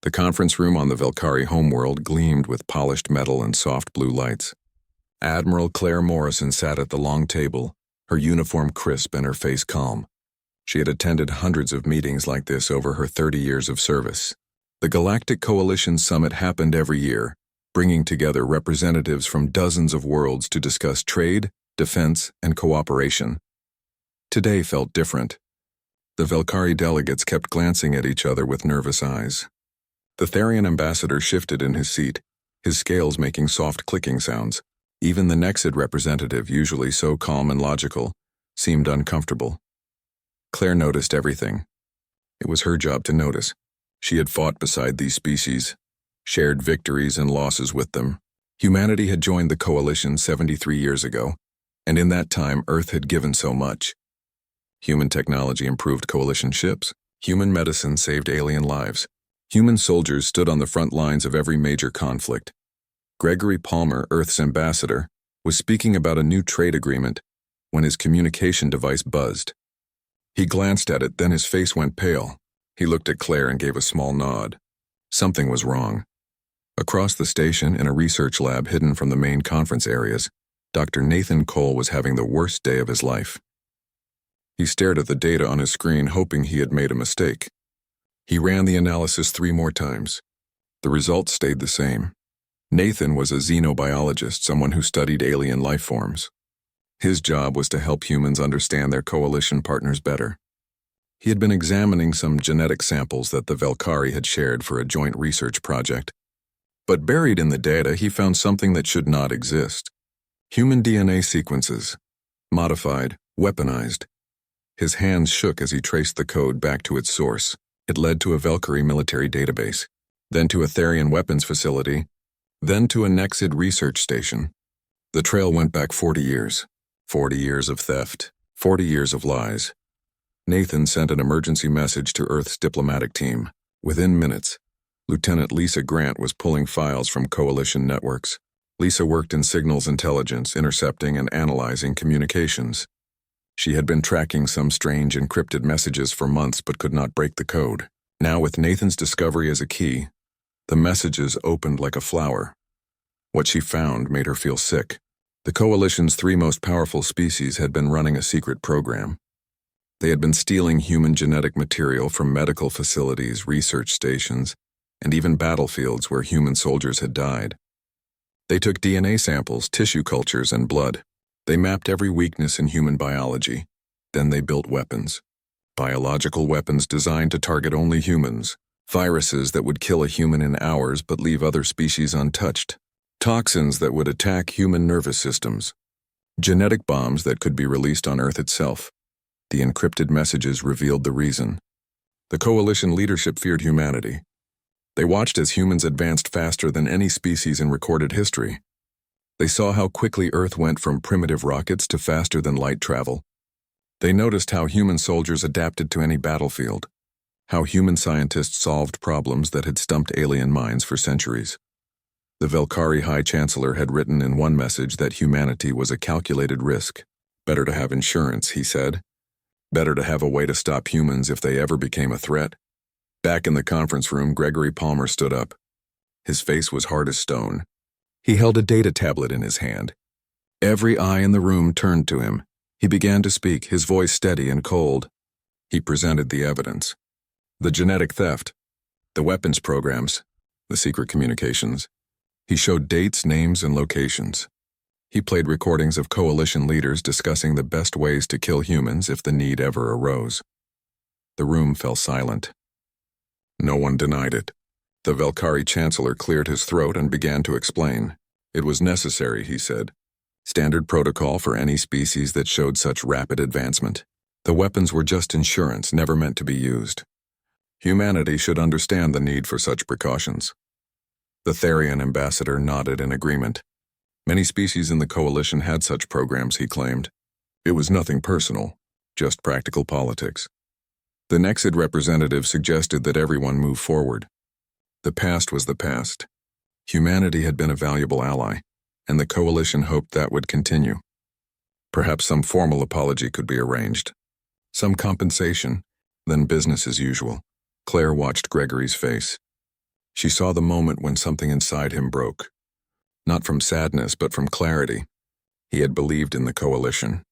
The conference room on the Velkari homeworld gleamed with polished metal and soft blue lights. Admiral Claire Morrison sat at the long table, her uniform crisp and her face calm. She had attended hundreds of meetings like this over her 30 years of service. The Galactic Coalition Summit happened every year, bringing together representatives from dozens of worlds to discuss trade, defense, and cooperation. Today felt different. The Velkari delegates kept glancing at each other with nervous eyes. The Therian ambassador shifted in his seat, his scales making soft clicking sounds. Even the Nexid representative, usually so calm and logical, seemed uncomfortable. Claire noticed everything. It was her job to notice. She had fought beside these species, shared victories and losses with them. Humanity had joined the coalition 73 years ago, and in that time Earth had given so much. Human technology improved coalition ships. Human medicine saved alien lives. Human soldiers stood on the front lines of every major conflict. Gregory Palmer, Earth's ambassador, was speaking about a new trade agreement when his communication device buzzed. He glanced at it, then his face went pale. He looked at Claire and gave a small nod. Something was wrong. Across the station, in a research lab hidden from the main conference areas, Dr. Nathan Cole was having the worst day of his life. He stared at the data on his screen, hoping he had made a mistake. He ran the analysis 3 more times. The results stayed the same. Nathan was a xenobiologist, someone who studied alien life forms. His job was to help humans understand their coalition partners better. He had been examining some genetic samples that the Velkari had shared for a joint research project. But buried in the data, he found something that should not exist. Human DNA sequences. Modified, weaponized. His hands shook as he traced the code back to its source. It led to a Velkari military database, then to a Therian weapons facility, then to a Nexid research station. The trail went back 40 years. 40 years of theft, 40 years of lies. Nathan sent an emergency message to Earth's diplomatic team. Within minutes, Lieutenant Lisa Grant was pulling files from coalition networks. Lisa worked in signals intelligence, intercepting and analyzing communications. She had been tracking some strange encrypted messages for months but could not break the code. Now, with Nathan's discovery as a key, the messages opened like a flower. What she found made her feel sick. The Coalition's 3 most powerful species had been running a secret program. They had been stealing human genetic material from medical facilities, research stations, and even battlefields where human soldiers had died. They took DNA samples, tissue cultures, and blood. They mapped every weakness in human biology. Then they built weapons. Biological weapons designed to target only humans. Viruses that would kill a human in hours but leave other species untouched. Toxins that would attack human nervous systems. Genetic bombs that could be released on Earth itself. The encrypted messages revealed the reason. The coalition leadership feared humanity. They watched as humans advanced faster than any species in recorded history. They saw how quickly Earth went from primitive rockets to faster than light travel. They noticed how human soldiers adapted to any battlefield, how human scientists solved problems that had stumped alien minds for centuries. The Velkari High Chancellor had written in one message that humanity was a calculated risk. Better to have insurance, he said. Better to have a way to stop humans if they ever became a threat. Back in the conference room, Gregory Palmer stood up. His face was hard as stone. He held a data tablet in his hand. Every eye in the room turned to him. He began to speak, his voice steady and cold. He presented the evidence. The genetic theft, the weapons programs, the secret communications. He showed dates, names, and locations. He played recordings of coalition leaders discussing the best ways to kill humans if the need ever arose. The room fell silent. No one denied it. The Velkari Chancellor cleared his throat and began to explain. It was necessary, he said. Standard protocol for any species that showed such rapid advancement. The weapons were just insurance, never meant to be used. Humanity should understand the need for such precautions. The Therian ambassador nodded in agreement. Many species in the coalition had such programs, he claimed. It was nothing personal, just practical politics. The Nexid representative suggested that everyone move forward. The past was the past. Humanity had been a valuable ally, and the coalition hoped that would continue. Perhaps some formal apology could be arranged. Some compensation, then business as usual. Claire watched Gregory's face. She saw the moment when something inside him broke. Not from sadness, but from clarity. He had believed in the coalition.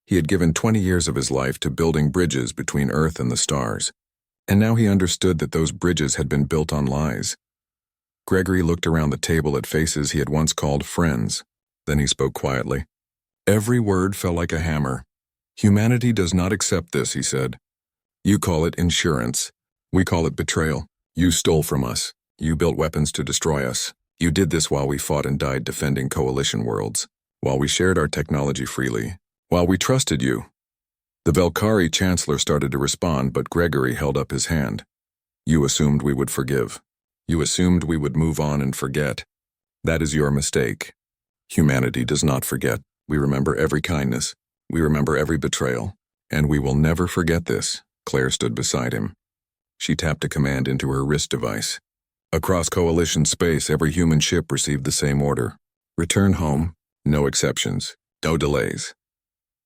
He had given 20 years of his life to building bridges between Earth and the stars, and now he understood that those bridges had been built on lies. Gregory looked around the table at faces he had once called friends. Then he spoke quietly. Every word fell like a hammer. Humanity does not accept this, he said. You call it insurance. We call it betrayal. You stole from us. You built weapons to destroy us. You did this while we fought and died defending coalition worlds, while we shared our technology freely, while we trusted you. The Valkyrie Chancellor started to respond, but Gregory held up his hand. You assumed we would forgive. You assumed we would move on and forget. That is your mistake. Humanity does not forget. We remember every kindness. We remember every betrayal. And we will never forget this. Claire stood beside him. She tapped a command into her wrist device. Across Coalition space, every human ship received the same order. Return home. No exceptions. No delays.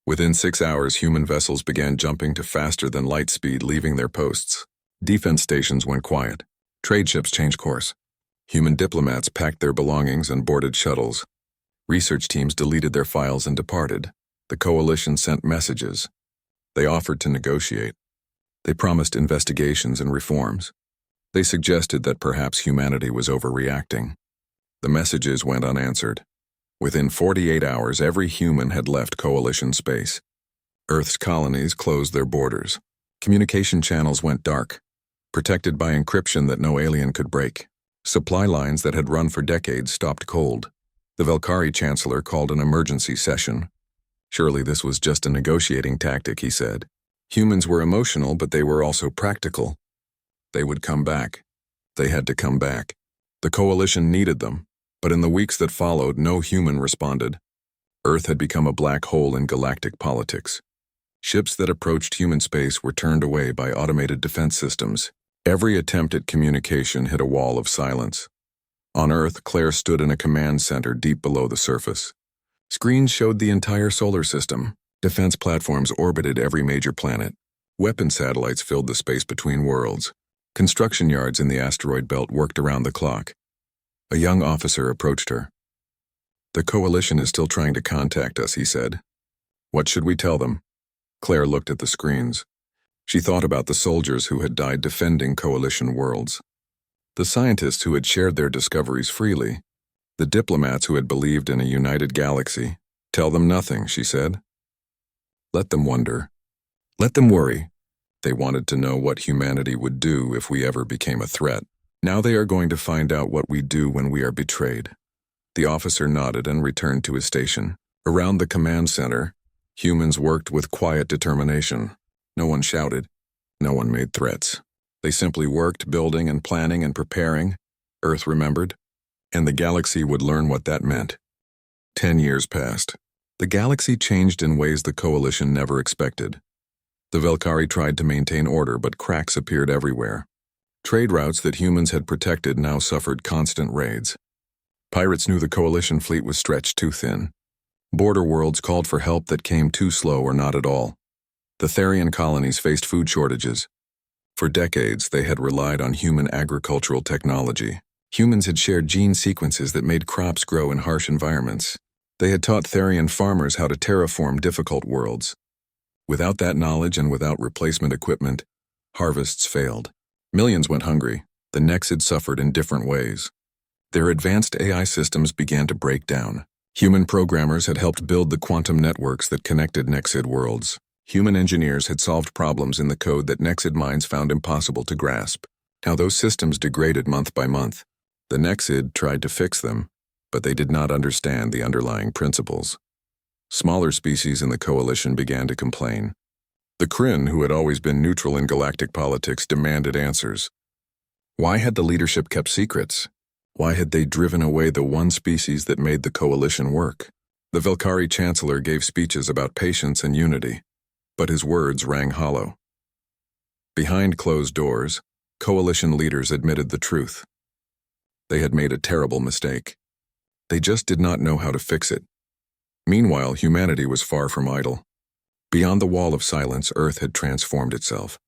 Within 6 hours, human vessels began jumping to faster than light speed, leaving their posts. Defense stations went quiet. Trade ships changed course. Human diplomats packed their belongings and boarded shuttles. Research teams deleted their files and departed. The coalition sent messages. They offered to negotiate. They promised investigations and reforms. They suggested that perhaps humanity was overreacting. The messages went unanswered. Within 48 hours, every human had left coalition space. Earth's colonies closed their borders. Communication channels went dark, protected by encryption that no alien could break. Supply lines that had run for decades stopped cold. The Valkyrie Chancellor called an emergency session. Surely this was just a negotiating tactic, he said. Humans were emotional, but they were also practical. They would come back. They had to come back. The coalition needed them, but in the weeks that followed, no human responded. Earth had become a black hole in galactic politics. Ships that approached human space were turned away by automated defense systems. Every attempt at communication hit a wall of silence. On Earth, Claire stood in a command center deep below the surface. Screens showed the entire solar system. Defense platforms orbited every major planet. Weapon satellites filled the space between worlds. Construction yards in the asteroid belt worked around the clock. A young officer approached her. The coalition is still trying to contact us, he said. What should we tell them? Claire looked at the screens. She thought about the soldiers who had died defending coalition worlds, the scientists who had shared their discoveries freely, the diplomats who had believed in a united galaxy. Tell them nothing, she said. Let them wonder. Let them worry. They wanted to know what humanity would do if we ever became a threat. Now they are going to find out what we do when we are betrayed. The officer nodded and returned to his station. Around the command center, humans worked with quiet determination. No one shouted. No one made threats. They simply worked, building and planning and preparing. Earth remembered, and the galaxy would learn what that meant. 10 years passed. The galaxy changed in ways the coalition never expected. The Valkyrie tried to maintain order, but cracks appeared everywhere. Trade routes that humans had protected now suffered constant raids. Pirates knew the coalition fleet was stretched too thin. Border worlds called for help that came too slow or not at all. The Therian colonies faced food shortages. For decades, they had relied on human agricultural technology. Humans had shared gene sequences that made crops grow in harsh environments. They had taught Therian farmers how to terraform difficult worlds. Without that knowledge and without replacement equipment, harvests failed. Millions went hungry. The Nexid suffered in different ways. Their advanced AI systems began to break down. Human programmers had helped build the quantum networks that connected Nexid worlds. Human engineers had solved problems in the code that Nexid minds found impossible to grasp. Now those systems degraded month by month. The Nexid tried to fix them, but they did not understand the underlying principles. Smaller species in the coalition began to complain. The Kryn, who had always been neutral in galactic politics, demanded answers. Why had the leadership kept secrets? Why had they driven away the one species that made the coalition work? The Valkyrie Chancellor gave speeches about patience and unity, but his words rang hollow. Behind closed doors, coalition leaders admitted the truth. They had made a terrible mistake. They just did not know how to fix it. Meanwhile, humanity was far from idle. Beyond the wall of silence, Earth had transformed itself.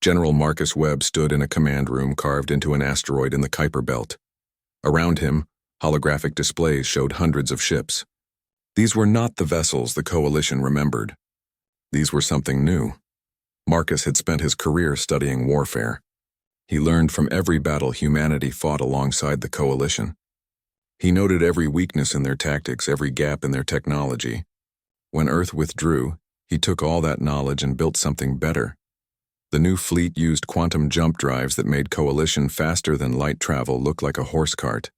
General Marcus Webb stood in a command room carved into an asteroid in the Kuiper Belt. Around him, holographic displays showed hundreds of ships. These were not the vessels the Coalition remembered. These were something new. Marcus had spent his career studying warfare. He learned from every battle humanity fought alongside the Coalition. He noted every weakness in their tactics, every gap in their technology. When Earth withdrew, he took all that knowledge and built something better. The new fleet used quantum jump drives that made Coalition faster than light travel look like a horse cart.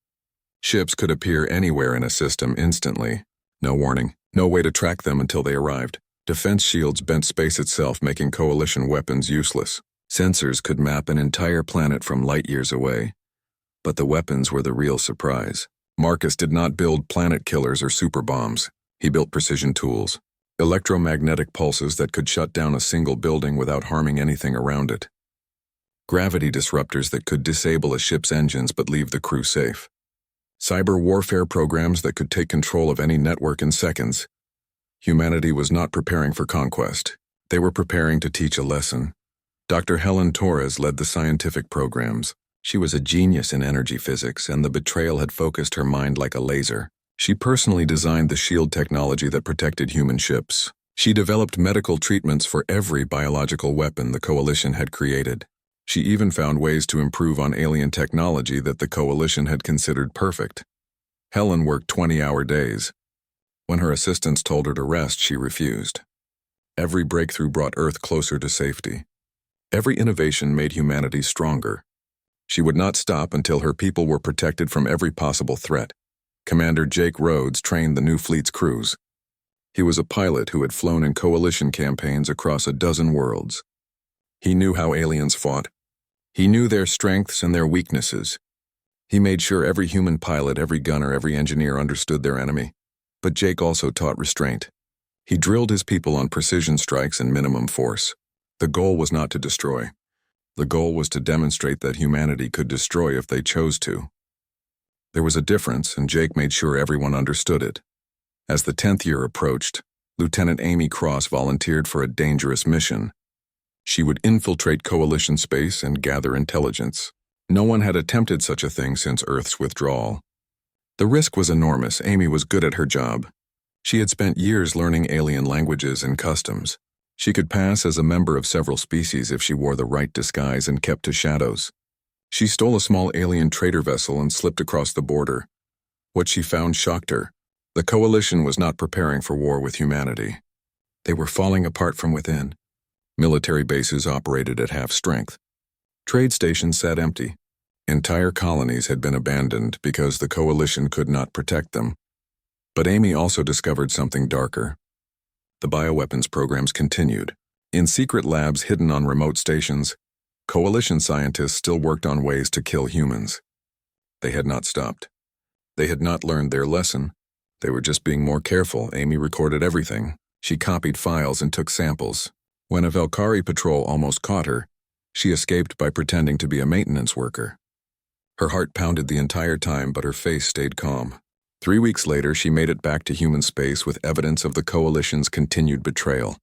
Ships could appear anywhere in a system instantly. No warning, no way to track them until they arrived. Defense shields bent space itself, making Coalition weapons useless. Sensors could map an entire planet from light years away. But the weapons were the real surprise. Marcus did not build planet killers or super bombs. He built precision tools. Electromagnetic pulses that could shut down a single building without harming anything around it. Gravity disruptors that could disable a ship's engines but leave the crew safe. Cyber warfare programs that could take control of any network in seconds. Humanity was not preparing for conquest. They were preparing to teach a lesson. Dr. Helen Torres led the scientific programs. She was a genius in energy physics, and the betrayal had focused her mind like a laser. She personally designed the shield technology that protected human ships. She developed medical treatments for every biological weapon the Coalition had created. She even found ways to improve on alien technology that the Coalition had considered perfect. Helen worked 20-hour days. When her assistants told her to rest, she refused. Every breakthrough brought Earth closer to safety. Every innovation made humanity stronger. She would not stop until her people were protected from every possible threat. Commander Jake Rhodes trained the new fleet's crews. He was a pilot who had flown in Coalition campaigns across a dozen worlds. He knew how aliens fought. He knew their strengths and their weaknesses. He made sure every human pilot, every gunner, every engineer understood their enemy. But Jake also taught restraint. He drilled his people on precision strikes and minimum force. The goal was not to destroy. The goal was to demonstrate that humanity could destroy if they chose to. There was a difference, and Jake made sure everyone understood it. As the 10th year approached, Lieutenant Amy Cross volunteered for a dangerous mission. She would infiltrate Coalition space and gather intelligence. No one had attempted such a thing since Earth's withdrawal. The risk was enormous. Amy was good at her job. She had spent years learning alien languages and customs. She could pass as a member of several species if she wore the right disguise and kept to shadows. She stole a small alien trader vessel and slipped across the border. What she found shocked her. The Coalition was not preparing for war with humanity. They were falling apart from within. Military bases operated at half strength. Trade stations sat empty. Entire colonies had been abandoned because the Coalition could not protect them. But Amy also discovered something darker. The bioweapons programs continued. In secret labs hidden on remote stations, Coalition scientists still worked on ways to kill humans. They had not stopped. They had not learned their lesson. They were just being more careful. Amy recorded everything. She copied files and took samples. When a Valkyrie patrol almost caught her, she escaped by pretending to be a maintenance worker. Her heart pounded the entire time, but her face stayed calm. 3 weeks later, she made it back to human space with evidence of the Coalition's continued betrayal.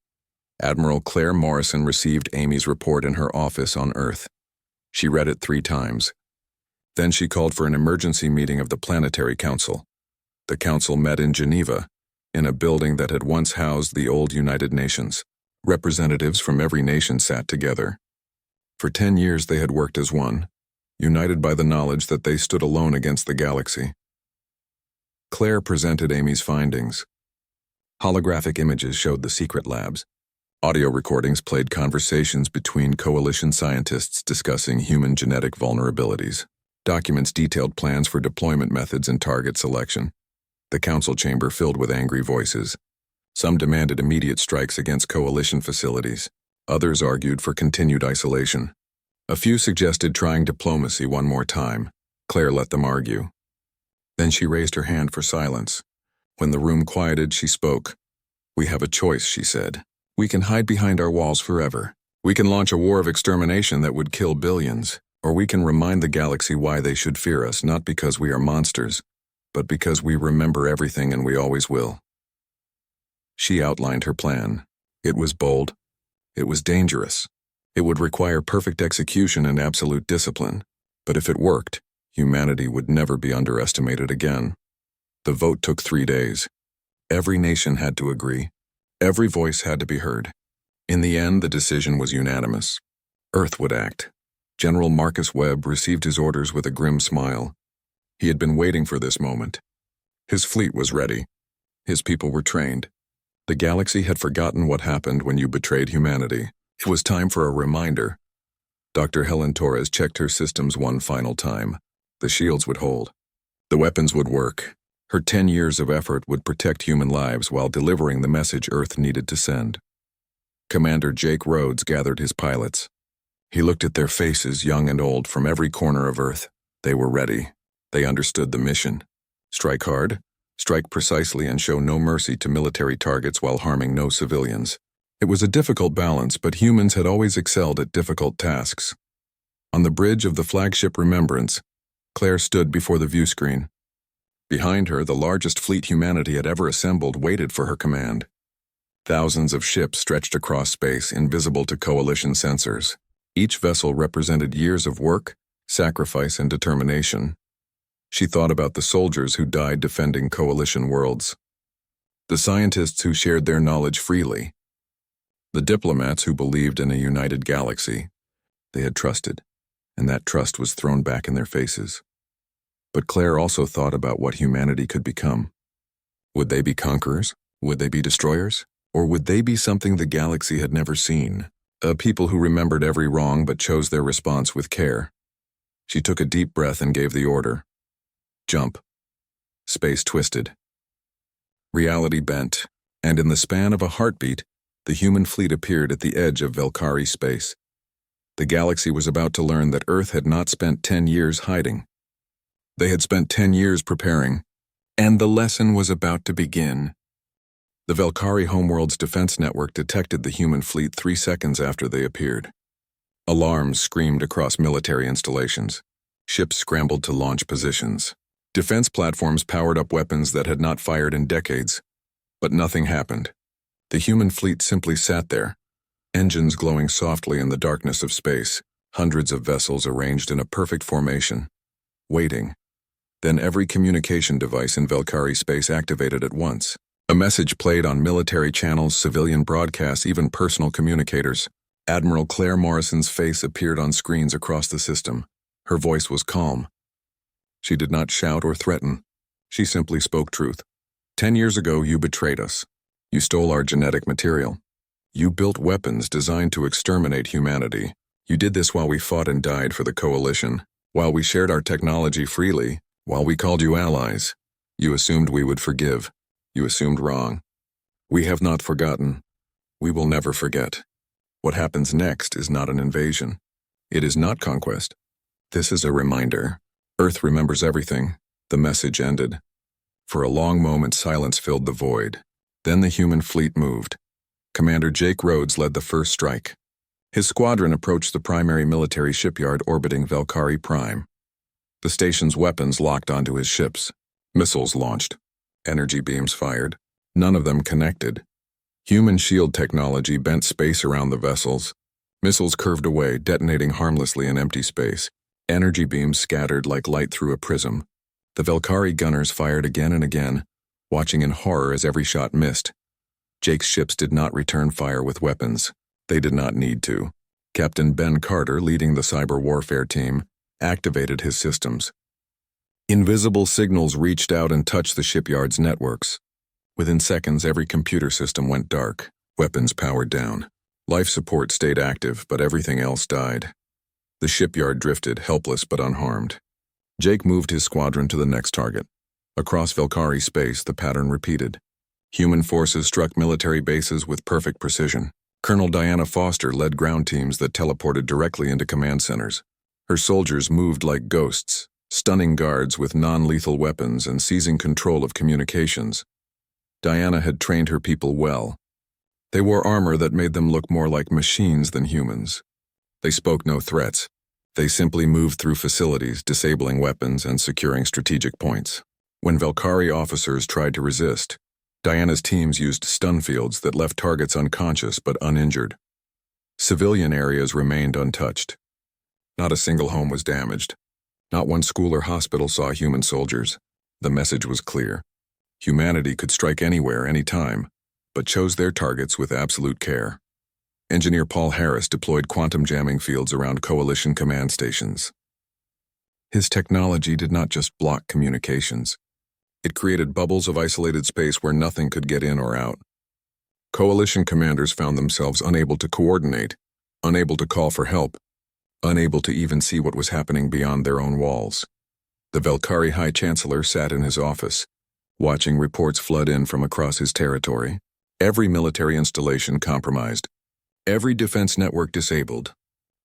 Admiral Claire Morrison received Amy's report in her office on Earth. She read it 3 times. Then she called for an emergency meeting of the Planetary Council. The council met in Geneva, in a building that had once housed the old United Nations. Representatives from every nation sat together. For 10 years they had worked as one, united by the knowledge that they stood alone against the galaxy. Claire presented Amy's findings. Holographic images showed the secret labs. Audio recordings played conversations between Coalition scientists discussing human genetic vulnerabilities. Documents detailed plans for deployment methods and target selection. The council chamber filled with angry voices. Some demanded immediate strikes against Coalition facilities. Others argued for continued isolation. A few suggested trying diplomacy one more time. Claire let them argue. Then she raised her hand for silence. When the room quieted, she spoke. "We have a choice," she said. "We can hide behind our walls forever. We can launch a war of extermination that would kill billions. Or we can remind the galaxy why they should fear us, not because we are monsters, but because we remember everything and we always will." She outlined her plan. It was bold. It was dangerous. It would require perfect execution and absolute discipline, but if it worked, humanity would never be underestimated again. The vote took 3 days. Every nation had to agree. Every voice had to be heard. In the end, the decision was unanimous. Earth would act. General Marcus Webb received his orders with a grim smile. He had been waiting for this moment. His fleet was ready. His people were trained. The galaxy had forgotten what happened when you betrayed humanity. It was time for a reminder. Dr. Helen Torres checked her systems one final time. The shields would hold. The weapons would work. Her 10 years of effort would protect human lives while delivering the message Earth needed to send. Commander Jake Rhodes gathered his pilots. He looked at their faces, young and old, from every corner of Earth. They were ready. They understood the mission. Strike hard, strike precisely, and show no mercy to military targets while harming no civilians. It was a difficult balance, but humans had always excelled at difficult tasks. On the bridge of the flagship Remembrance, Claire stood before the viewscreen. Behind her, the largest fleet humanity had ever assembled waited for her command. Thousands of ships stretched across space, invisible to coalition sensors. Each vessel represented years of work, sacrifice, and determination. She thought about the soldiers who died defending coalition worlds, the scientists who shared their knowledge freely, the diplomats who believed in a united galaxy. They had trusted, and that trust was thrown back in their faces. But Claire also thought about what humanity could become. Would they be conquerors? Would they be destroyers? Or would they be something the galaxy had never seen? A people who remembered every wrong but chose their response with care. She took a deep breath and gave the order. Jump. Space twisted. Reality bent, and in the span of a heartbeat, the human fleet appeared at the edge of Velkari space. The galaxy was about to learn that Earth had not spent 10 years hiding. They had spent 10 years preparing, and the lesson was about to begin. The Velkari homeworld's defense network detected the human fleet 3 seconds after they appeared. Alarms screamed across military installations. Ships scrambled to launch positions. Defense platforms powered up weapons that had not fired in decades. But nothing happened. The human fleet simply sat there, engines glowing softly in the darkness of space, hundreds of vessels arranged in a perfect formation, waiting. Then every communication device in Velkari space activated at once. A message played on military channels, civilian broadcasts, even personal communicators. Admiral Claire Morrison's face appeared on screens across the system. Her voice was calm. She did not shout or threaten. She simply spoke truth. 10 years ago, you betrayed us. You stole our genetic material. You built weapons designed to exterminate humanity. You did this while we fought and died for the coalition, while we shared our technology freely, while we called you allies. You assumed we would forgive. You assumed wrong. We have not forgotten. We will never forget. What happens next is not an invasion. It is not conquest. This is a reminder. Earth remembers everything. The message ended. For a long moment, silence filled the void. Then the human fleet moved. Commander Jake Rhodes led the first strike. His squadron approached the primary military shipyard orbiting Velkari Prime. The station's weapons locked onto his ships. Missiles launched. Energy beams fired. None of them connected. Human shield technology bent space around the vessels. Missiles curved away, detonating harmlessly in empty space. Energy beams scattered like light through a prism. The Velkari gunners fired again and again, watching in horror as every shot missed. Jake's ships did not return fire with weapons. They did not need to. Captain Ben Carter, leading the cyber warfare team, activated his systems. Invisible signals reached out and touched the shipyard's networks. Within seconds, every computer system went dark. Weapons powered down. Life support stayed active, but everything else died. The shipyard drifted, helpless but unharmed. Jake moved his squadron to the next target. Across Velkari space, the pattern repeated. Human forces struck military bases with perfect precision. Colonel Diana Foster led ground teams that teleported directly into command centers. Her soldiers moved like ghosts, stunning guards with non-lethal weapons and seizing control of communications. Diana had trained her people well. They wore armor that made them look more like machines than humans. They spoke no threats. They simply moved through facilities, disabling weapons and securing strategic points. When Velkari officers tried to resist, Diana's teams used stun fields that left targets unconscious but uninjured. Civilian areas remained untouched. Not a single home was damaged. Not one school or hospital saw human soldiers. The message was clear. Humanity could strike anywhere, anytime, but chose their targets with absolute care. Engineer Paul Harris deployed quantum jamming fields around Coalition command stations. His technology did not just block communications. It created bubbles of isolated space where nothing could get in or out. Coalition commanders found themselves unable to coordinate, unable to call for help, unable to even see what was happening beyond their own walls. The Valkyrie High Chancellor sat in his office, watching reports flood in from across his territory. Every military installation compromised, every defense network disabled,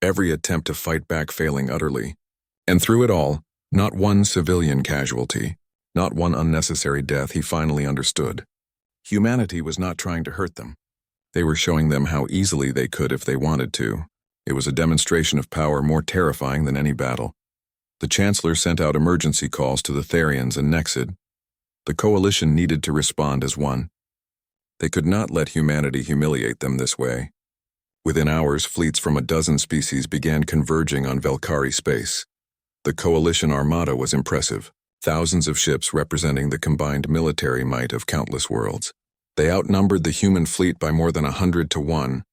every attempt to fight back failing utterly. And through it all, not one civilian casualty, not one unnecessary death. He finally understood. Humanity was not trying to hurt them. They were showing them how easily they could if they wanted to. It was a demonstration of power more terrifying than any battle. The Chancellor sent out emergency calls to the Therians and Nexid. The Coalition needed to respond as one. They could not let humanity humiliate them this way. Within hours, fleets from a dozen species began converging on Valkyrie space. The Coalition armada was impressive. Thousands of ships representing the combined military might of countless worlds. They outnumbered the human fleet by more than 100 to 1.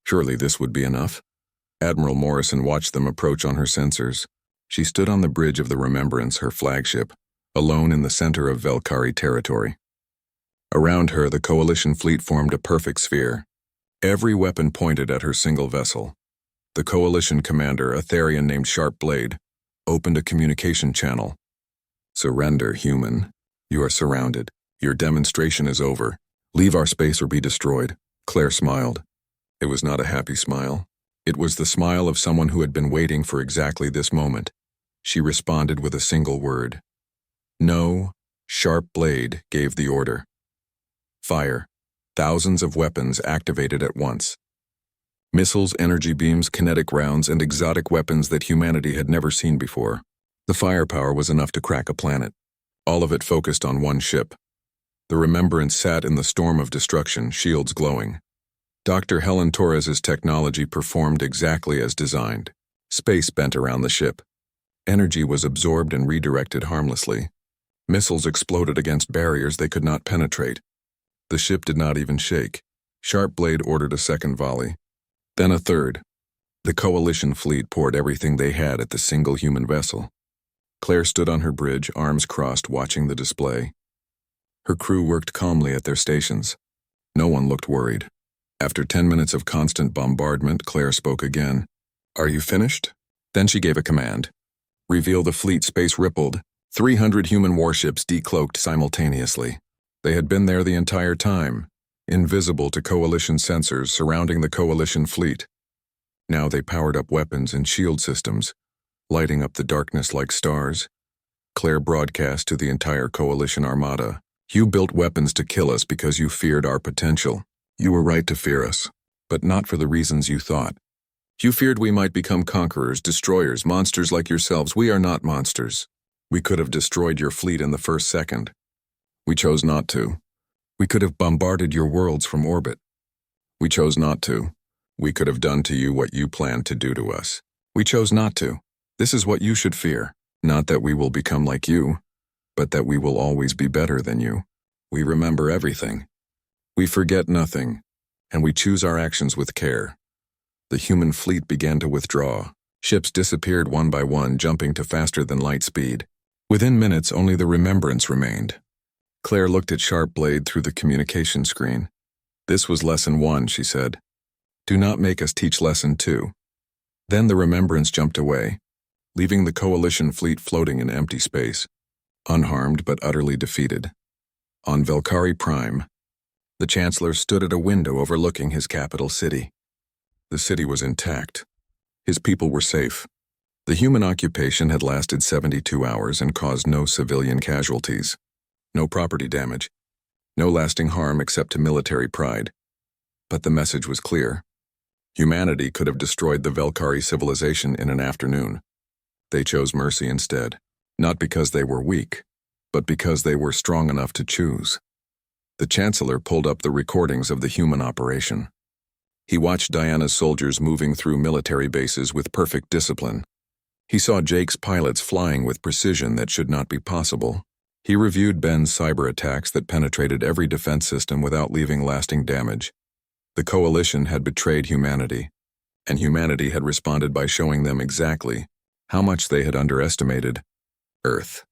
Surely this would be enough. Admiral Morrison watched them approach on her sensors. She stood on the bridge of the Remembrance, her flagship, alone in the center of Valkyrie territory. Around her, the Coalition fleet formed a perfect sphere. Every weapon pointed at her single vessel. The Coalition commander, a Therian named Sharp Blade, opened a communication channel. "Surrender, human. You are surrounded. Your demonstration is over. Leave our space or be destroyed." Claire smiled. It was not a happy smile. It was the smile of someone who had been waiting for exactly this moment. She responded with a single word. "No." Sharp Blade gave the order. Fire. Thousands of weapons activated at once. Missiles, energy beams, kinetic rounds, and exotic weapons that humanity had never seen before. The firepower was enough to crack a planet. All of it focused on one ship. The Remembrance sat in the storm of destruction, shields glowing. Dr. Helen Torres's technology performed exactly as designed. Space bent around the ship. Energy was absorbed and redirected harmlessly. Missiles exploded against barriers they could not penetrate. The ship did not even shake. Sharp Blade ordered a second volley. Then a third. The Coalition fleet poured everything they had at the single human vessel. Claire stood on her bridge, arms crossed, watching the display. Her crew worked calmly at their stations. No one looked worried. After 10 minutes of constant bombardment, Claire spoke again. "Are you finished?" Then she gave a command. "Reveal the fleet." Space rippled. 300 human warships decloaked simultaneously. They had been there the entire time, invisible to Coalition sensors surrounding the Coalition fleet. Now they powered up weapons and shield systems, lighting up the darkness like stars. Claire broadcast to the entire Coalition armada. "You built weapons to kill us because you feared our potential. You were right to fear us, but not for the reasons you thought. You feared we might become conquerors, destroyers, monsters like yourselves. We are not monsters. We could have destroyed your fleet in the first second. We chose not to. We could have bombarded your worlds from orbit. We chose not to. We could have done to you what you planned to do to us. We chose not to. This is what you should fear. Not that we will become like you, but that we will always be better than you. We remember everything. We forget nothing, and we choose our actions with care." The human fleet began to withdraw. Ships disappeared one by one, jumping to faster than light speed. Within minutes, only the Remembrance remained. Claire looked at Sharp Blade through the communication screen. "This was lesson 1, she said. "Do not make us teach lesson 2. Then the Remembrance jumped away, leaving the Coalition fleet floating in empty space, unharmed but utterly defeated. On Valkyrie Prime, the Chancellor stood at a window overlooking his capital city. The city was intact. His people were safe. The human occupation had lasted 72 hours and caused no civilian casualties. No property damage. No lasting harm except to military pride. But the message was clear. Humanity could have destroyed the Valkyrie civilization in an afternoon. They chose mercy instead, not because they were weak, but because they were strong enough to choose. The Chancellor pulled up the recordings of the human operation. He watched Diana's soldiers moving through military bases with perfect discipline. He saw Jake's pilots flying with precision that should not be possible. He reviewed Ben's cyber attacks that penetrated every defense system without leaving lasting damage. The Coalition had betrayed humanity, and humanity had responded by showing them exactly how much they had underestimated Earth.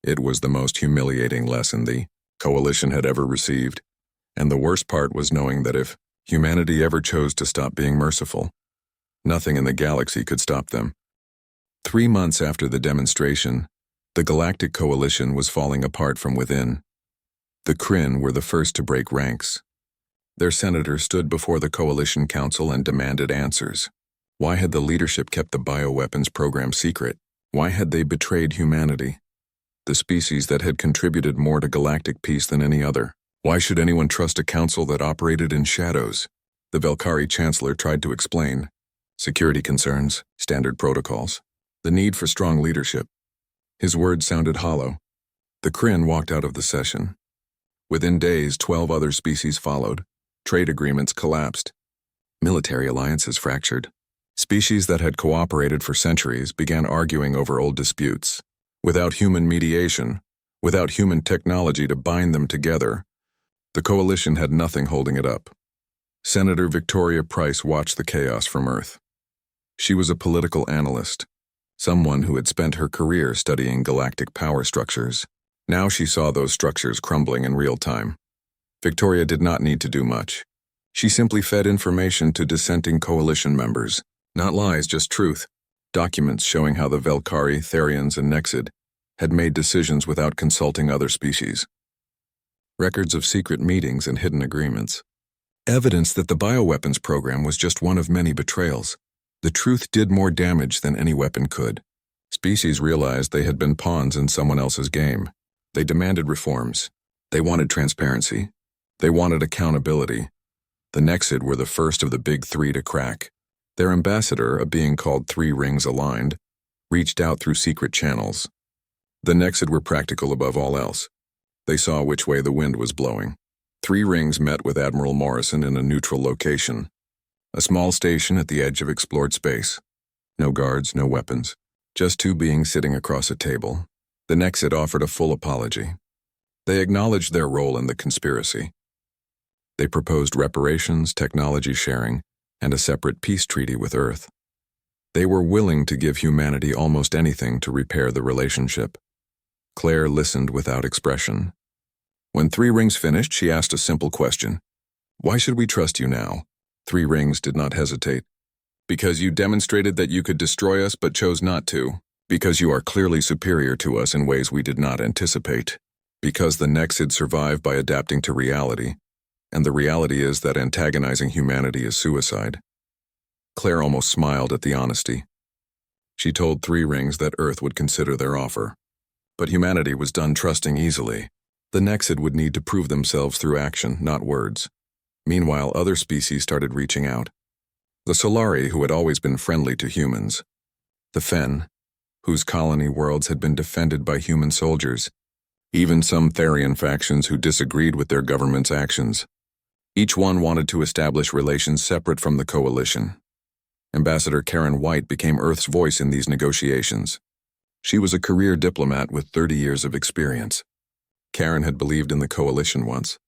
It was the most humiliating lesson the Coalition had ever received, and the worst part was knowing that if humanity ever chose to stop being merciful, nothing in the galaxy could stop them. 3 months after the demonstration, the Galactic Coalition was falling apart from within. The Kryn were the first to break ranks. Their senator stood before the Coalition Council and demanded answers. Why had the leadership kept the bioweapons program secret? Why had they betrayed humanity, the species that had contributed more to galactic peace than any other? Why should anyone trust a council that operated in shadows? The Velkhari Chancellor tried to explain. Security concerns, standard protocols, the need for strong leadership. His words sounded hollow. The Kryn walked out of the session. Within days, 12 other species followed. Trade agreements collapsed. Military alliances fractured. Species that had cooperated for centuries began arguing over old disputes. Without human mediation, without human technology to bind them together, the Coalition had nothing holding it up. Senator Victoria Price watched the chaos from Earth. She was a political analyst, someone who had spent her career studying galactic power structures. Now she saw those structures crumbling in real time. Victoria did not need to do much. She simply fed information to dissenting Coalition members. Not lies, just truth. Documents showing how the Velkhari, Therians, and Nexid had made decisions without consulting other species. Records of secret meetings and hidden agreements. Evidence that the bioweapons program was just one of many betrayals. The truth did more damage than any weapon could. Species realized they had been pawns in someone else's game. They demanded reforms. They wanted transparency. They wanted accountability. The Nexid were the first of the big three to crack. Their ambassador, a being called Three Rings Aligned, reached out through secret channels. The Nexid were practical above all else. They saw which way the wind was blowing. Three Rings met with Admiral Morrison in a neutral location, a small station at the edge of explored space. No guards, no weapons, just two beings sitting across a table. The Nexid offered a full apology. They acknowledged their role in the conspiracy. They proposed reparations, technology sharing, and a separate peace treaty with Earth. They were willing to give humanity almost anything to repair the relationship. Claire listened without expression. When Three Rings finished, she asked a simple question. Why should we trust you now? Three Rings did not hesitate. Because you demonstrated that you could destroy us but chose not to. Because you are clearly superior to us in ways we did not anticipate. Because the Nexid survive by adapting to reality. And the reality is that antagonizing humanity is suicide. Claire almost smiled at the honesty. She told Three Rings that Earth would consider their offer. But humanity was done trusting easily. The Nexid would need to prove themselves through action, not words. Meanwhile, other species started reaching out. The Solari, who had always been friendly to humans. The Fen, whose colony worlds had been defended by human soldiers. Even some Therian factions who disagreed with their government's actions. Each one wanted to establish relations separate from the Coalition. Ambassador Karen White became Earth's voice in these negotiations. She was a career diplomat with 30 years of experience. Karen had believed in the Coalition once.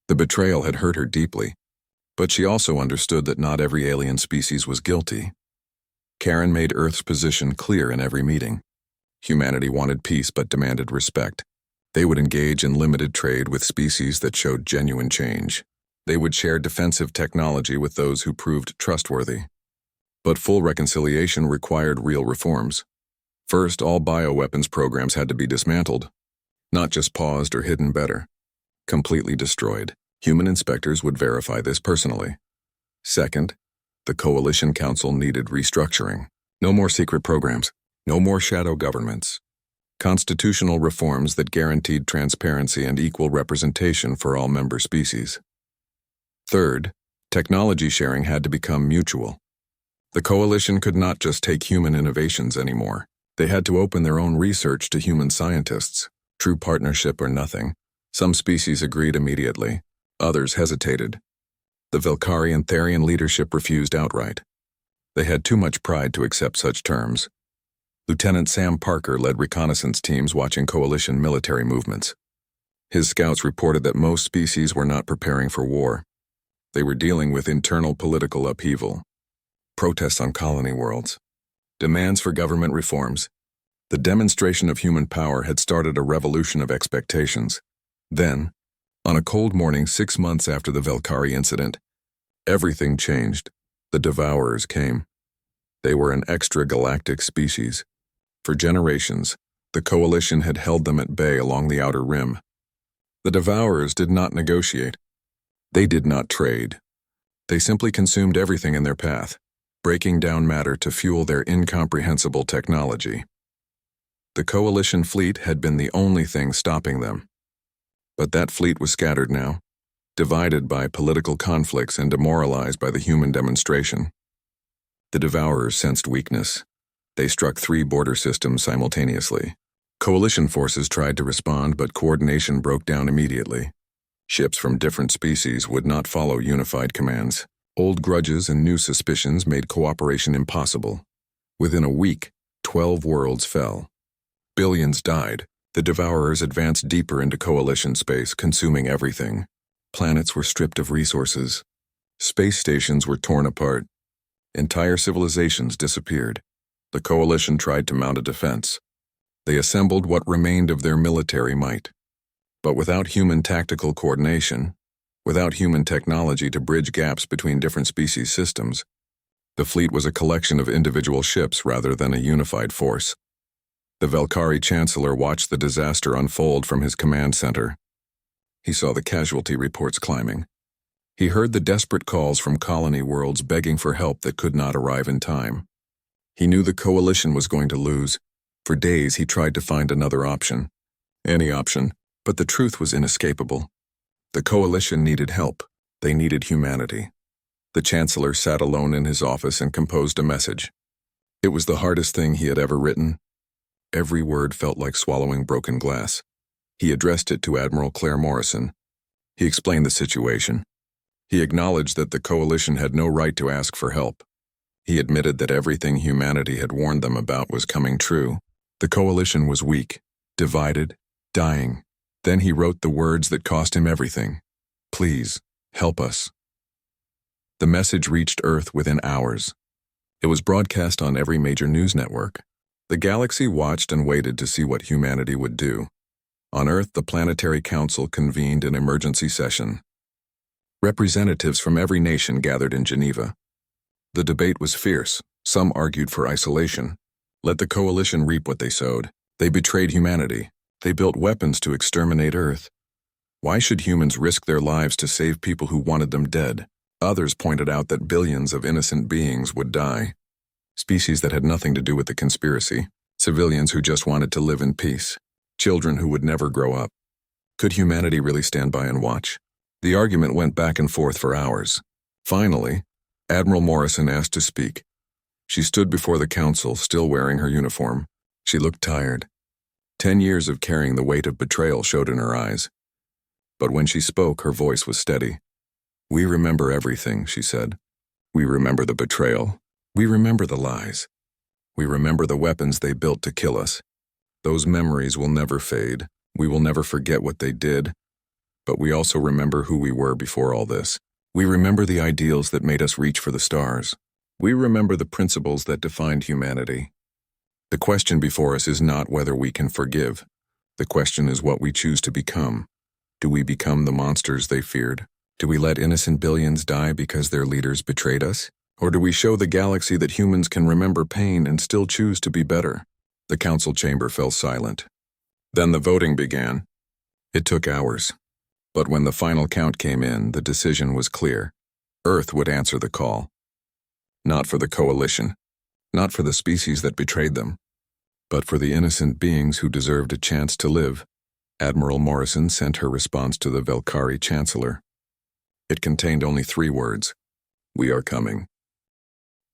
The betrayal had hurt her deeply, but she also understood that not every alien species was guilty. Karen made Earth's position clear in every meeting. Humanity wanted peace but demanded respect. They would engage in limited trade with species that showed genuine change. They would share defensive technology with those who proved trustworthy. But full reconciliation required real reforms. First, all bioweapons programs had to be dismantled. Not just paused or hidden better. Completely destroyed. Human inspectors would verify this personally. Second, the Coalition Council needed restructuring. No more secret programs. No more shadow governments. Constitutional reforms that guaranteed transparency and equal representation for all member species. Third, technology sharing had to become mutual. The Coalition could not just take human innovations anymore. They had to open their own research to human scientists. True partnership or nothing. Some species agreed immediately. Others hesitated. The Velkari and Therian leadership refused outright. They had too much pride to accept such terms. Lieutenant Sam Parker led reconnaissance teams watching coalition military movements. His scouts reported that most species were not preparing for war. They were dealing with internal political upheaval, protests on colony worlds, demands for government reforms. The demonstration of human power had started a revolution of expectations. Then, on a cold morning 6 months after the Velkari incident, everything changed. The Devourers came. They were an extra-galactic species. For generations, the Coalition had held them at bay along the Outer Rim. The Devourers did not negotiate. They did not trade. They simply consumed everything in their path, breaking down matter to fuel their incomprehensible technology. The Coalition fleet had been the only thing stopping them. But that fleet was scattered now, divided by political conflicts and demoralized by the human demonstration. The Devourers sensed weakness. They struck 3 border systems simultaneously. Coalition forces tried to respond, but coordination broke down immediately. Ships from different species would not follow unified commands. Old grudges and new suspicions made cooperation impossible. Within a week, 12 worlds fell. Billions died. The Devourers advanced deeper into Coalition space, consuming everything. Planets were stripped of resources. Space stations were torn apart. Entire civilizations disappeared. The Coalition tried to mount a defense. They assembled what remained of their military might. But without human tactical coordination, without human technology to bridge gaps between different species systems, the fleet was a collection of individual ships rather than a unified force. The Velkari Chancellor watched the disaster unfold from his command center. He saw the casualty reports climbing. He heard the desperate calls from colony worlds begging for help that could not arrive in time. He knew the Coalition was going to lose. For days he tried to find another option. Any option, but the truth was inescapable. The Coalition needed help. They needed humanity. The Chancellor sat alone in his office and composed a message. It was the hardest thing he had ever written. Every word felt like swallowing broken glass. He addressed it to Admiral Claire Morrison. He explained the situation. He acknowledged that the Coalition had no right to ask for help. He admitted that everything humanity had warned them about was coming true. The Coalition was weak, divided, dying. Then he wrote the words that cost him everything. Please, help us. The message reached Earth within hours. It was broadcast on every major news network. The galaxy watched and waited to see what humanity would do. On Earth, the Planetary Council convened an emergency session. Representatives from every nation gathered in Geneva. The debate was fierce. Some argued for isolation. Let the Coalition reap what they sowed. They betrayed humanity. They built weapons to exterminate Earth. Why should humans risk their lives to save people who wanted them dead? Others pointed out that billions of innocent beings would die. Species that had nothing to do with the conspiracy. Civilians who just wanted to live in peace. Children who would never grow up. Could humanity really stand by and watch? The argument went back and forth for hours. Finally, Admiral Morrison asked to speak. She stood before the council, still wearing her uniform. She looked tired. 10 years of carrying the weight of betrayal showed in her eyes. But when she spoke, her voice was steady. We remember everything, she said. We remember the betrayal. We remember the lies. We remember the weapons they built to kill us. Those memories will never fade. We will never forget what they did. But we also remember who we were before all this. We remember the ideals that made us reach for the stars. We remember the principles that defined humanity. The question before us is not whether we can forgive. The question is what we choose to become. Do we become the monsters they feared? Do we let innocent billions die because their leaders betrayed us? Or do we show the galaxy that humans can remember pain and still choose to be better? The council chamber fell silent. Then the voting began. It took hours. But when the final count came in, the decision was clear. Earth would answer the call. Not for the Coalition, not for the species that betrayed them, but for the innocent beings who deserved a chance to live. Admiral Morrison sent her response to the Velkari Chancellor. It contained only 3 words. We are coming.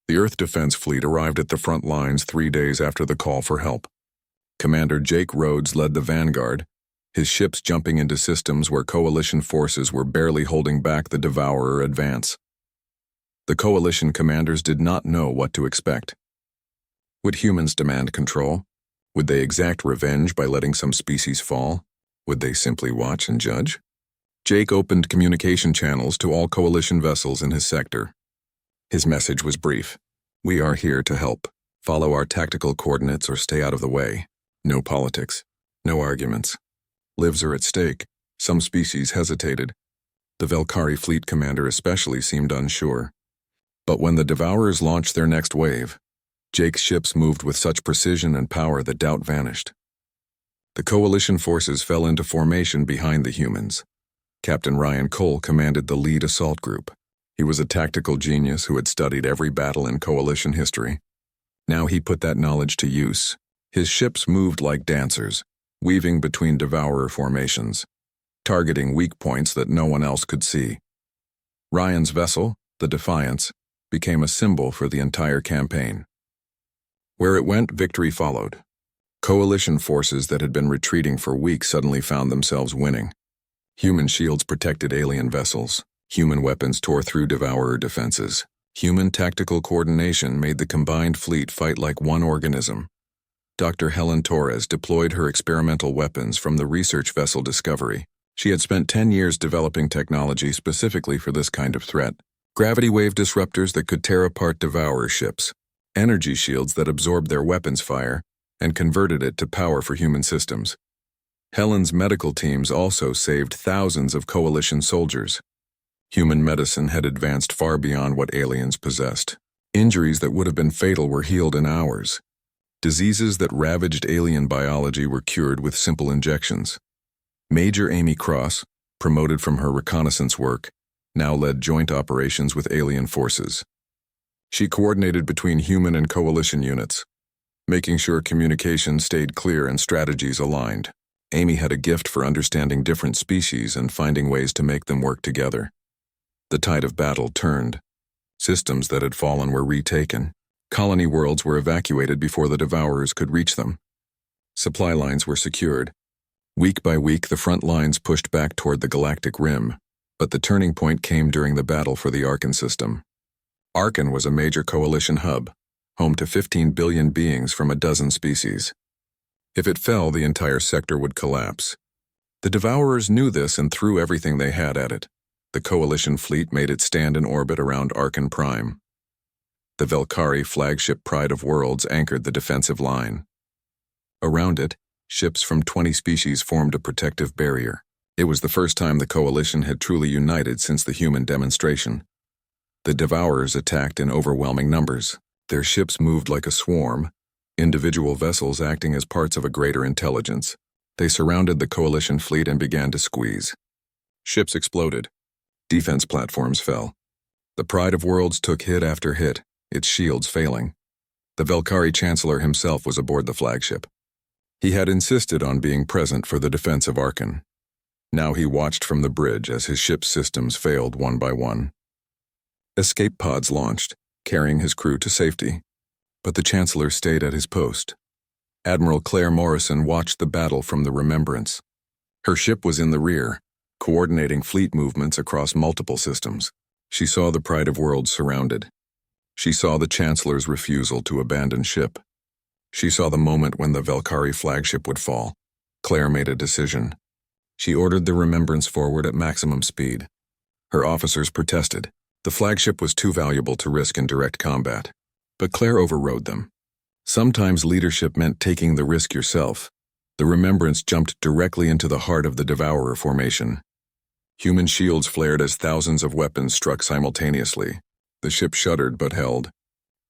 The Earth Defense Fleet arrived at the front lines 3 days after the call for help. Commander Jake Rhodes led the vanguard. his ships jumping into systems where Coalition forces were barely holding back the Devourer advance. The Coalition commanders did not know what to expect. Would humans demand control? Would they exact revenge by letting some species fall? Would they simply watch and judge? Jake opened communication channels to all Coalition vessels in his sector. His message was brief. We are here to help. Follow our tactical coordinates or stay out of the way. No politics. No arguments. Lives are at stake. Some species hesitated. The Velkari fleet commander especially seemed unsure. But when the Devourers launched their next wave, Jake's ships moved with such precision and power that doubt vanished. The Coalition forces fell into formation behind the humans. Captain Ryan Cole commanded the lead assault group. He was a tactical genius who had studied every battle in Coalition history. Now he put that knowledge to use. His ships moved like dancers, weaving between Devourer formations, targeting weak points that no one else could see. Ryan's vessel, the Defiance, became a symbol for the entire campaign. Where it went, victory followed. Coalition forces that had been retreating for weeks suddenly found themselves winning. Human shields protected alien vessels. Human weapons tore through Devourer defenses. Human tactical coordination made the combined fleet fight like one organism. Dr. Helen Torres deployed her experimental weapons from the research vessel Discovery. She had spent 10 years developing technology specifically for this kind of threat. Gravity wave disruptors that could tear apart Devourer ships. Energy shields that absorbed their weapons fire and converted it to power for human systems. Helen's medical teams also saved thousands of Coalition soldiers. Human medicine had advanced far beyond what aliens possessed. Injuries that would have been fatal were healed in hours. Diseases that ravaged alien biology were cured with simple injections. Major Amy Cross, promoted from her reconnaissance work, now led joint operations with alien forces. She coordinated between human and Coalition units, making sure communication stayed clear and strategies aligned. Amy had a gift for understanding different species and finding ways to make them work together. The tide of battle turned. Systems that had fallen were retaken. Colony worlds were evacuated before the Devourers could reach them. Supply lines were secured. Week by week, the front lines pushed back toward the Galactic Rim, but the turning point came during the battle for the Arkan system. Arkan was a major Coalition hub, home to 15 billion beings from a dozen species. If it fell, the entire sector would collapse. The Devourers knew this and threw everything they had at it. The Coalition fleet made its stand in orbit around Arkan Prime. The Velkari flagship Pride of Worlds anchored the defensive line. Around it, ships from 20 species formed a protective barrier. It was the first time the Coalition had truly united since the human demonstration. The Devourers attacked in overwhelming numbers. Their ships moved like a swarm, individual vessels acting as parts of a greater intelligence. They surrounded the Coalition fleet and began to squeeze. Ships exploded. Defense platforms fell. The Pride of Worlds took hit after hit, its shields failing. The Velkari Chancellor himself was aboard the flagship. He had insisted on being present for the defense of Arkan. Now he watched from the bridge as his ship's systems failed one by one. Escape pods launched, carrying his crew to safety, but the Chancellor stayed at his post. Admiral Claire Morrison watched the battle from the Remembrance. Her ship was in the rear, coordinating fleet movements across multiple systems. She saw the Pride of Worlds surrounded. She saw the Chancellor's refusal to abandon ship. She saw the moment when the Velkari flagship would fall. Claire made a decision. She ordered the Remembrance forward at maximum speed. Her officers protested. The flagship was too valuable to risk in direct combat. But Claire overrode them. Sometimes leadership meant taking the risk yourself. The Remembrance jumped directly into the heart of the Devourer formation. Human shields flared as thousands of weapons struck simultaneously. The ship shuddered but held.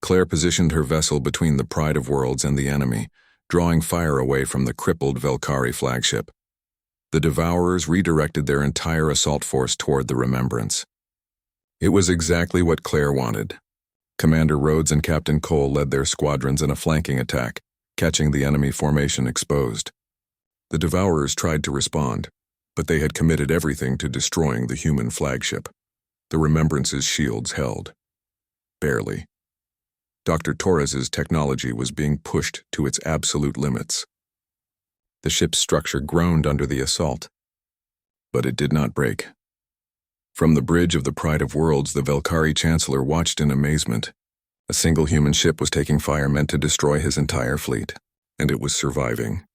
Claire positioned her vessel between the Pride of Worlds and the enemy, drawing fire away from the crippled Velkari flagship. The Devourers redirected their entire assault force toward the Remembrance. It was exactly what Claire wanted. Commander Rhodes and Captain Cole led their squadrons in a flanking attack, catching the enemy formation exposed. The Devourers tried to respond, but they had committed everything to destroying the human flagship. The Remembrance's shields held. Barely. Dr. Torres's technology was being pushed to its absolute limits. The ship's structure groaned under the assault. But it did not break. From the bridge of the Pride of Worlds, the Velkari Chancellor watched in amazement. A single human ship was taking fire meant to destroy his entire fleet, and it was surviving.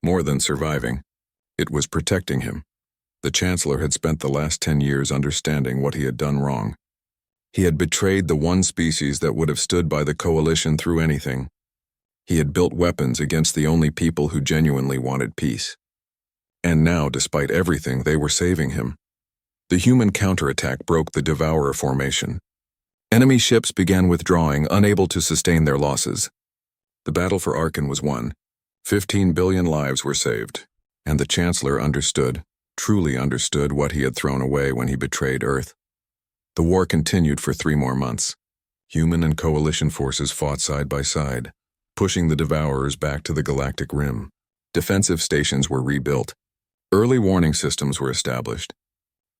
More than surviving, it was protecting him. The Chancellor had spent the last 10 years understanding what he had done wrong. He had betrayed the one species that would have stood by the Coalition through anything. He had built weapons against the only people who genuinely wanted peace. And now, despite everything, they were saving him. The human counterattack broke the Devourer formation. Enemy ships began withdrawing, unable to sustain their losses. The battle for Arkan was won. 15 billion lives were saved. And the Chancellor understood, truly understood what he had thrown away when he betrayed Earth. The war continued for 3 more months. Human and Coalition forces fought side by side, pushing the Devourers back to the galactic rim. Defensive stations were rebuilt. Early warning systems were established.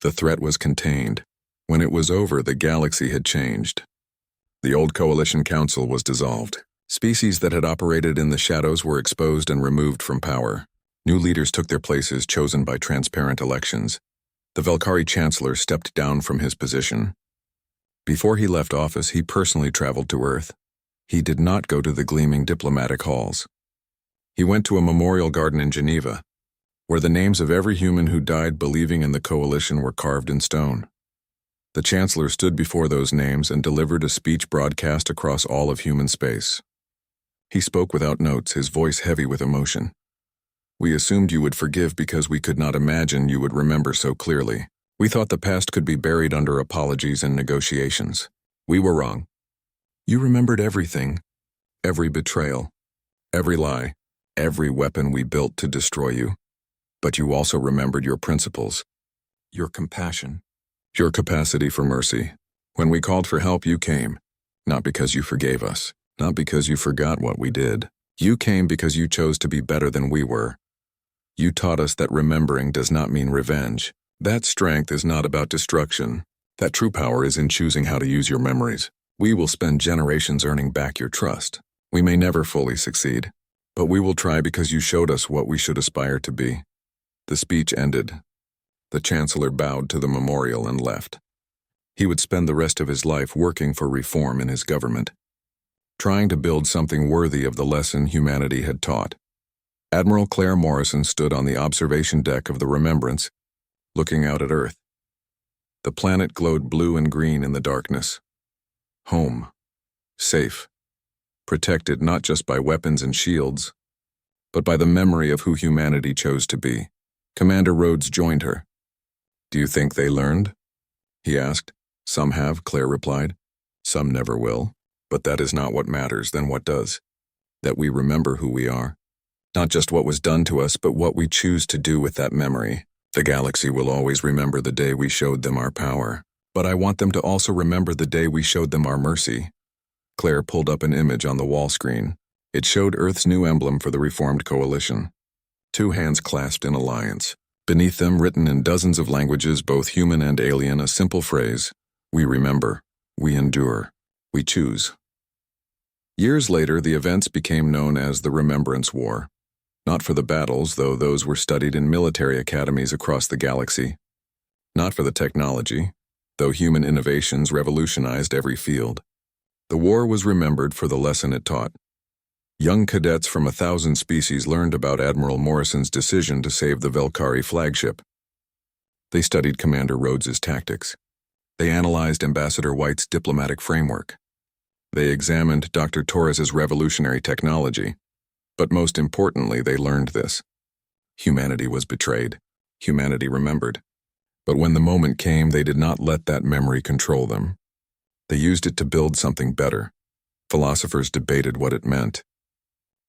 The threat was contained. When it was over, the galaxy had changed. The old Coalition Council was dissolved. Species that had operated in the shadows were exposed and removed from power. New leaders took their places, chosen by transparent elections. The Velkari Chancellor stepped down from his position. Before he left office, he personally traveled to Earth. He did not go to the gleaming diplomatic halls. He went to a memorial garden in Geneva, where the names of every human who died believing in the Coalition were carved in stone. The Chancellor stood before those names and delivered a speech broadcast across all of human space. He spoke without notes, his voice heavy with emotion. We assumed you would forgive because we could not imagine you would remember so clearly. We thought the past could be buried under apologies and negotiations. We were wrong. You remembered everything, every betrayal, every lie, every weapon we built to destroy you. But you also remembered your principles, your compassion, your capacity for mercy. When we called for help, you came, not because you forgave us, not because you forgot what we did. You came because you chose to be better than we were. You taught us that remembering does not mean revenge. That strength is not about destruction. That true power is in choosing how to use your memories. We will spend generations earning back your trust. We may never fully succeed, but we will try because you showed us what we should aspire to be. The speech ended. The Chancellor bowed to the memorial and left. He would spend the rest of his life working for reform in his government, trying to build something worthy of the lesson humanity had taught. Admiral Claire Morrison stood on the observation deck of the Remembrance, looking out at Earth. The planet glowed blue and green in the darkness. Home. Safe. Protected not just by weapons and shields, but by the memory of who humanity chose to be. Commander Rhodes joined her. Do you think they learned? He asked. Some have, Claire replied. Some never will. But that is not what matters, then what does? That we remember who we are. Not just what was done to us, but what we choose to do with that memory. The galaxy will always remember the day we showed them our power. But I want them to also remember the day we showed them our mercy. Claire pulled up an image on the wall screen. It showed Earth's new emblem for the Reformed Coalition. 2 hands clasped in alliance. Beneath them, written in dozens of languages, both human and alien, a simple phrase: we remember, we endure, we choose. Years later, the events became known as the Remembrance War. Not for the battles, though those were studied in military academies across the galaxy. Not for the technology, though human innovations revolutionized every field. The war was remembered for the lesson it taught. Young cadets from 1,000 species learned about Admiral Morrison's decision to save the Velkari flagship. They studied Commander Rhodes's tactics. They analyzed Ambassador White's diplomatic framework. They examined Dr. Torres's revolutionary technology. But most importantly, they learned this. Humanity was betrayed. Humanity remembered. But when the moment came, they did not let that memory control them. They used it to build something better. Philosophers debated what it meant.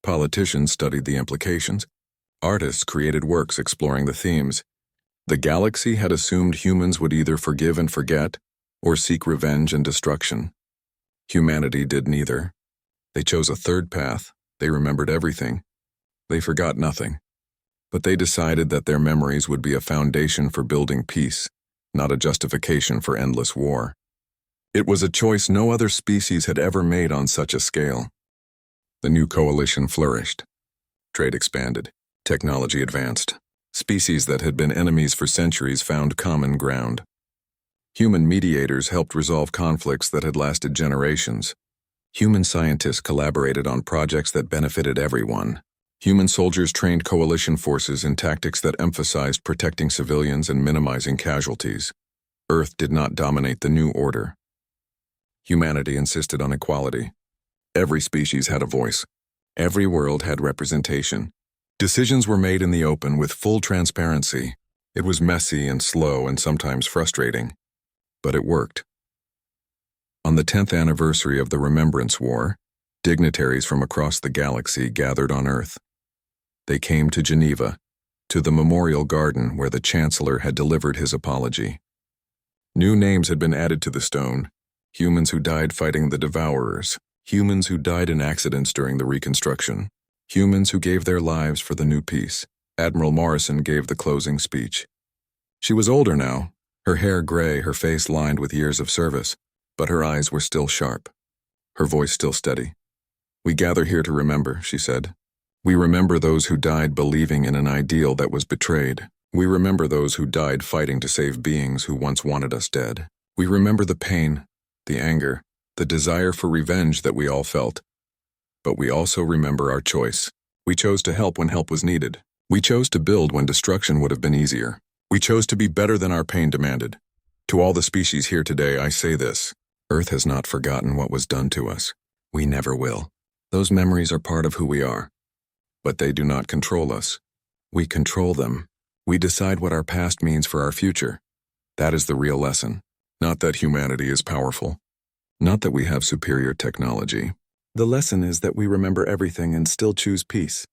Politicians studied the implications. Artists created works exploring the themes. The galaxy had assumed humans would either forgive and forget, or seek revenge and destruction. Humanity did neither. They chose a third path. They remembered everything. They forgot nothing. But they decided that their memories would be a foundation for building peace, not a justification for endless war. It was a choice no other species had ever made on such a scale. The new coalition flourished. Trade expanded. Technology advanced. Species that had been enemies for centuries found common ground. Human mediators helped resolve conflicts that had lasted generations. Human scientists collaborated on projects that benefited everyone. Human soldiers trained coalition forces in tactics that emphasized protecting civilians and minimizing casualties. Earth did not dominate the new order. Humanity insisted on equality. Every species had a voice. Every world had representation. Decisions were made in the open with full transparency. It was messy and slow and sometimes frustrating, but it worked. On the 10th anniversary of the Remembrance War, dignitaries from across the galaxy gathered on Earth. They came to Geneva, to the memorial garden where the Chancellor had delivered his apology. New names had been added to the stone: humans who died fighting the Devourers, humans who died in accidents during the Reconstruction, humans who gave their lives for the new peace. Admiral Morrison gave the closing speech. She was older now, her hair gray, her face lined with years of service, but her eyes were still sharp, her voice still steady. "We gather here to remember," she said. "We remember those who died believing in an ideal that was betrayed. We remember those who died fighting to save beings who once wanted us dead. We remember the pain, the anger, the desire for revenge that we all felt. But we also remember our choice. We chose to help when help was needed. We chose to build when destruction would have been easier. We chose to be better than our pain demanded. To all the species here today, I say this: Earth has not forgotten what was done to us. We never will. Those memories are part of who we are. But they do not control us. We control them. We decide what our past means for our future. That is the real lesson. Not that humanity is powerful. Not that we have superior technology. The lesson is that we remember everything and still choose peace.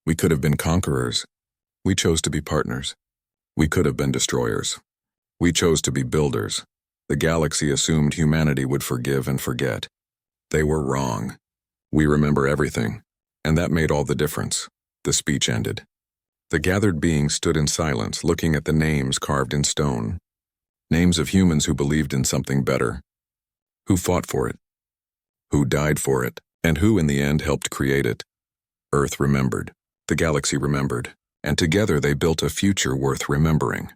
We could have been conquerors. We chose to be partners. We could have been destroyers. We chose to be builders. The galaxy assumed humanity would forgive and forget. They were wrong. We remember everything. And that made all the difference." The speech ended. The gathered beings stood in silence, looking at the names carved in stone. Names of humans who believed in something better. Who fought for it. Who died for it. And who in the end helped create it. Earth remembered. The galaxy remembered. And together they built a future worth remembering.